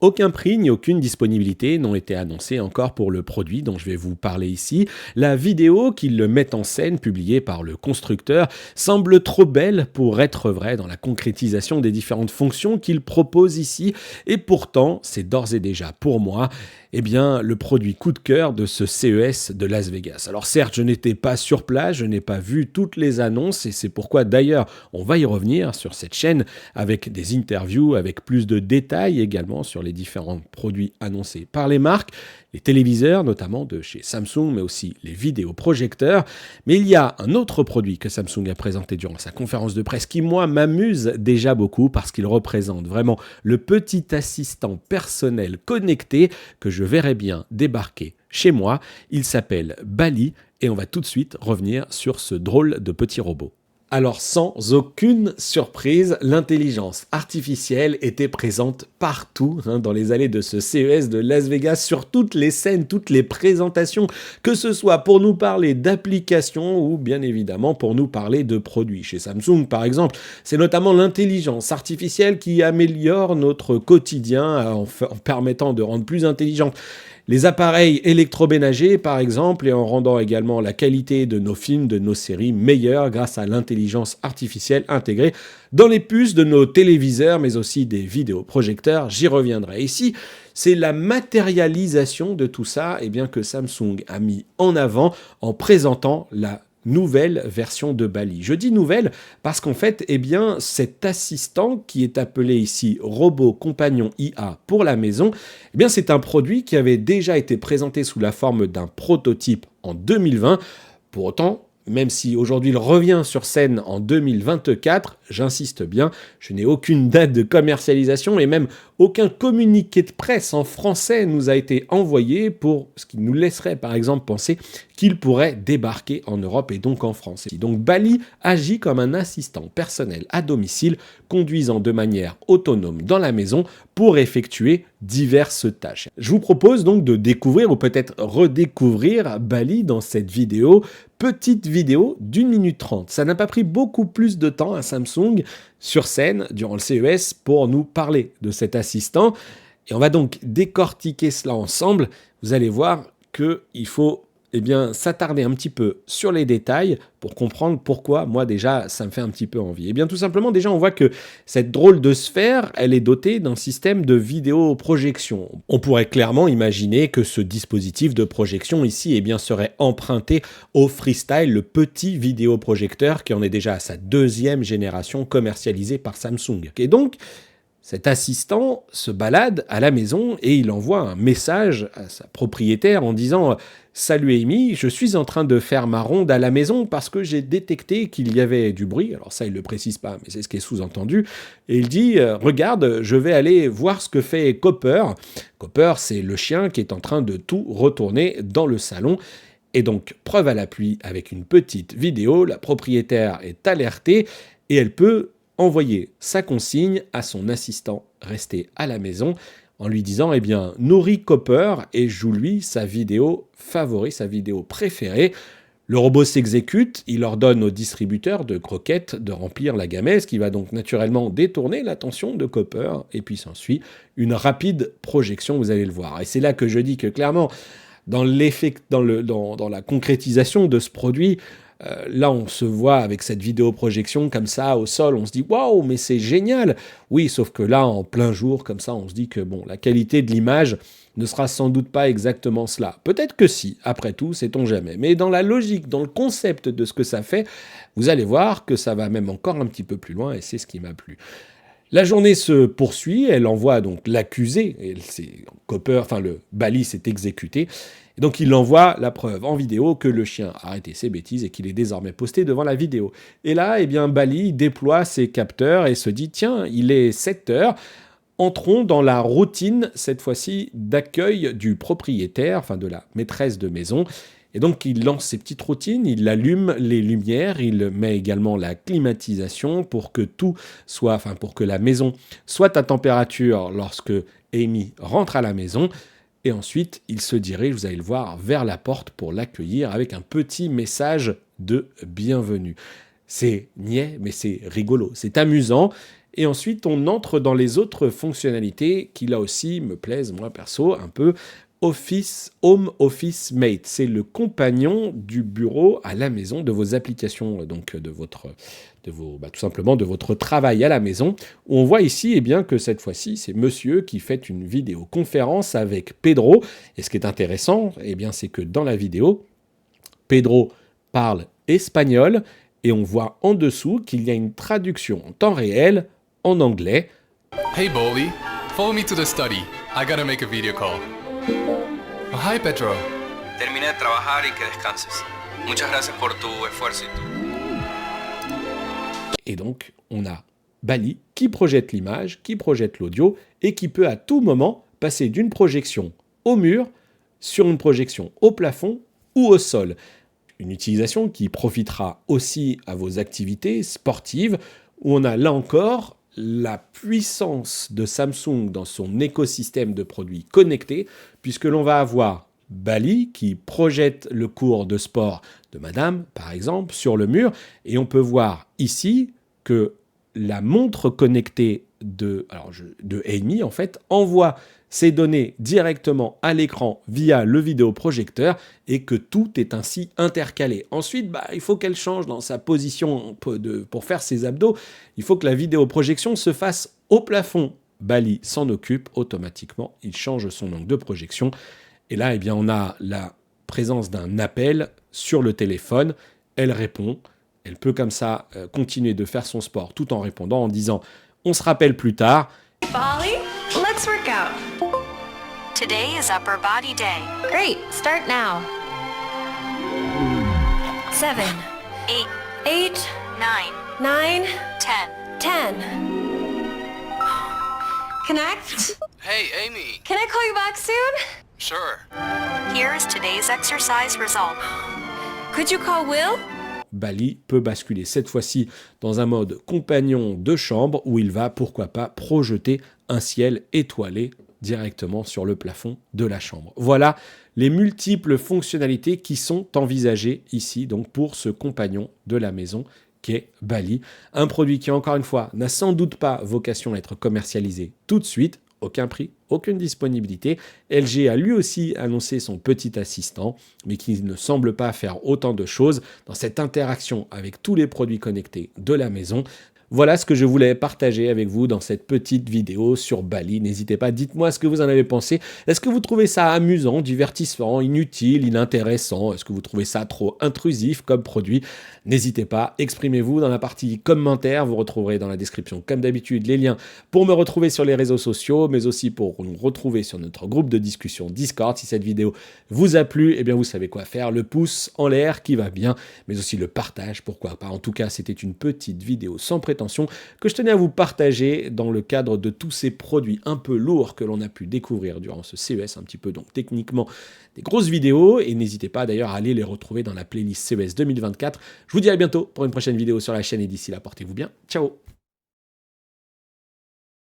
Aucun prix ni aucune disponibilité n'ont été annoncés encore pour le produit dont je vais vous parler ici. La vidéo qui le met en scène, publiée par le constructeur, semble trop belle pour être vraie dans la concrétisation des différentes fonctions qu'il propose ici. Et pourtant, c'est d'ores et déjà pour moi le produit coup de cœur de ce CES de Las Vegas. Alors certes, je n'étais pas sur place, je n'ai pas vu toutes les annonces et c'est pourquoi d'ailleurs on va y revenir sur cette chaîne avec des interviews, avec plus de détails également sur les différents produits annoncés par les marques, les téléviseurs notamment de chez Samsung, mais aussi les vidéoprojecteurs. Mais il y a un autre produit que Samsung a présenté durant sa conférence de presse qui, moi, m'amuse déjà beaucoup parce qu'il représente vraiment le petit assistant personnel connecté que je verrais bien débarquer chez moi. Il s'appelle Bali et on va tout de suite revenir sur ce drôle de petit robot. Alors sans aucune surprise, l'intelligence artificielle était présente partout dans les allées de ce CES de Las Vegas, sur toutes les scènes, toutes les présentations, que ce soit pour nous parler d'applications ou bien évidemment pour nous parler de produits. Chez Samsung par exemple, c'est notamment l'intelligence artificielle qui améliore notre quotidien en permettant de rendre plus intelligente les appareils électroménagers, par exemple, et en rendant également la qualité de nos films, de nos séries meilleure grâce à l'intelligence artificielle intégrée dans les puces de nos téléviseurs, mais aussi des vidéoprojecteurs. J'y reviendrai. Ici, c'est la matérialisation de tout ça que Samsung a mis en avant en présentant la nouvelle version de Bali. Je dis nouvelle parce qu'en fait, cet assistant qui est appelé ici robot compagnon IA pour la maison, c'est un produit qui avait déjà été présenté sous la forme d'un prototype en 2020. Pour autant, même si aujourd'hui il revient sur scène en 2024, j'insiste bien, je n'ai aucune date de commercialisation et même aucun communiqué de presse en français nous a été envoyé pour ce qui nous laisserait par exemple penser qu'il pourrait débarquer en Europe et donc en France. Donc Bali agit comme un assistant personnel à domicile, conduisant de manière autonome dans la maison pour effectuer diverses tâches. Je vous propose donc de découvrir ou peut-être redécouvrir Bali dans cette vidéo, petite vidéo d'1 minute 30. Ça n'a pas pris beaucoup plus de temps à Samsung sur scène durant le CES pour nous parler de cet assistant. Et on va donc décortiquer cela ensemble. Vous allez voir qu'il faut s'attarder un petit peu sur les détails pour comprendre pourquoi, moi déjà, ça me fait un petit peu envie. Tout simplement, déjà, on voit que cette drôle de sphère, elle est dotée d'un système de vidéoprojection. On pourrait clairement imaginer que ce dispositif de projection ici, serait emprunté au Freestyle, le petit vidéoprojecteur qui en est déjà à sa 2e génération commercialisée par Samsung. Et donc, cet assistant se balade à la maison et il envoie un message à sa propriétaire en disant « Salut Amy, je suis en train de faire ma ronde à la maison parce que j'ai détecté qu'il y avait du bruit. » Alors ça, il ne le précise pas, mais c'est ce qui est sous-entendu. Et il dit « Regarde, je vais aller voir ce que fait Copper. » Copper, c'est le chien qui est en train de tout retourner dans le salon. Et donc, preuve à l'appui, avec une petite vidéo, la propriétaire est alertée et elle peut envoyer sa consigne à son assistant resté à la maison en lui disant nourris Copper et joue-lui sa vidéo favorite, sa vidéo préférée. Le robot s'exécute, il ordonne au distributeur de croquettes de remplir la gamelle, ce qui va donc naturellement détourner l'attention de Copper, et puis s'ensuit une rapide projection, vous allez le voir. Et c'est là que je dis que clairement, dans la concrétisation de ce produit, là, on se voit avec cette vidéoprojection comme ça au sol, on se dit « Waouh, mais c'est génial !» Oui, sauf que là, en plein jour, comme ça, on se dit que la qualité de l'image ne sera sans doute pas exactement cela. Peut-être que si, après tout, sait-on jamais. Mais dans la logique, dans le concept de ce que ça fait, vous allez voir que ça va même encore un petit peu plus loin et c'est ce qui m'a plu. La journée se poursuit, elle envoie donc l'accusé, et le Bali s'est exécuté, et donc il envoie la preuve en vidéo que le chien a arrêté ses bêtises et qu'il est désormais posté devant la vidéo. Et là, Bali déploie ses capteurs et se dit « Tiens, il est 7 heures, entrons dans la routine, cette fois-ci, d'accueil du propriétaire, de la maîtresse de maison. » Et donc, il lance ses petites routines, il allume les lumières, il met également la climatisation pour que pour que la maison soit à température lorsque Amy rentre à la maison. Et ensuite, il se dirige, vous allez le voir, vers la porte pour l'accueillir avec un petit message de bienvenue. C'est niais, mais c'est rigolo, c'est amusant. Et ensuite, on entre dans les autres fonctionnalités qui, là aussi, me plaisent, moi, perso, un peu. Home Office Mate, c'est le compagnon du bureau à la maison, de vos applications, donc tout simplement de votre travail à la maison. Où on voit ici que cette fois-ci, c'est monsieur qui fait une vidéoconférence avec Pedro. Et ce qui est intéressant, c'est que dans la vidéo, Pedro parle espagnol et on voit en dessous qu'il y a une traduction en temps réel en anglais. Hey Boli, follow me to the study. I gotta make a video call. Oh, hi Pedro. Termina de trabajar y que descanses. Muchas gracias por tu esfuerzo y tu... Et donc, on a Bali qui projette l'image, qui projette l'audio et qui peut à tout moment passer d'une projection au mur sur une projection au plafond ou au sol. Une utilisation qui profitera aussi à vos activités sportives où on a là encore la puissance de Samsung dans son écosystème de produits connectés, puisque l'on va avoir Bali qui projette le cours de sport de madame, par exemple, sur le mur, et on peut voir ici que la montre connectée de Amy, en fait, envoie ces données directement à l'écran via le vidéoprojecteur et que tout est ainsi intercalé. Ensuite, il faut qu'elle change dans sa position pour faire ses abdos. Il faut que la vidéoprojection se fasse au plafond. Bali s'en occupe automatiquement. Il change son angle de projection. Et là, on a la présence d'un appel sur le téléphone. Elle répond. Elle peut comme ça continuer de faire son sport tout en répondant en disant « On se rappelle plus tard ». Bali, let's work out. Today is upper body day. Great, start now. 7, 8, 8, 9, 9, 10. 10. Connect. Hey, Amy. Can I call you back soon? Sure. Here is today's exercise result. Could you call Will? Bali peut basculer cette fois-ci dans un mode compagnon de chambre où il va, pourquoi pas, projeter un ciel étoilé directement sur le plafond de la chambre. Voilà les multiples fonctionnalités qui sont envisagées ici donc pour ce compagnon de la maison qu'est Bali. Un produit qui, encore une fois, n'a sans doute pas vocation à être commercialisé tout de suite. Aucun prix, aucune disponibilité. LG a lui aussi annoncé son petit assistant, mais qui ne semble pas faire autant de choses dans cette interaction avec tous les produits connectés de la maison. Voilà ce que je voulais partager avec vous dans cette petite vidéo sur Bali. N'hésitez pas, dites-moi ce que vous en avez pensé. Est-ce que vous trouvez ça amusant, divertissant, inutile, inintéressant? Est-ce que vous trouvez ça trop intrusif comme produit? N'hésitez pas, exprimez-vous dans la partie commentaires. Vous retrouverez dans la description, comme d'habitude, les liens pour me retrouver sur les réseaux sociaux, mais aussi pour nous retrouver sur notre groupe de discussion Discord. Si cette vidéo vous a plu, vous savez quoi faire. Le pouce en l'air qui va bien, mais aussi le partage, pourquoi pas. En tout cas, c'était une petite vidéo sans prétention que je tenais à vous partager dans le cadre de tous ces produits un peu lourds que l'on a pu découvrir durant ce CES, un petit peu donc techniquement des grosses vidéos, et n'hésitez pas d'ailleurs à aller les retrouver dans la playlist CES 2024. Je vous dis à bientôt pour une prochaine vidéo sur la chaîne, et d'ici là, portez-vous bien, ciao.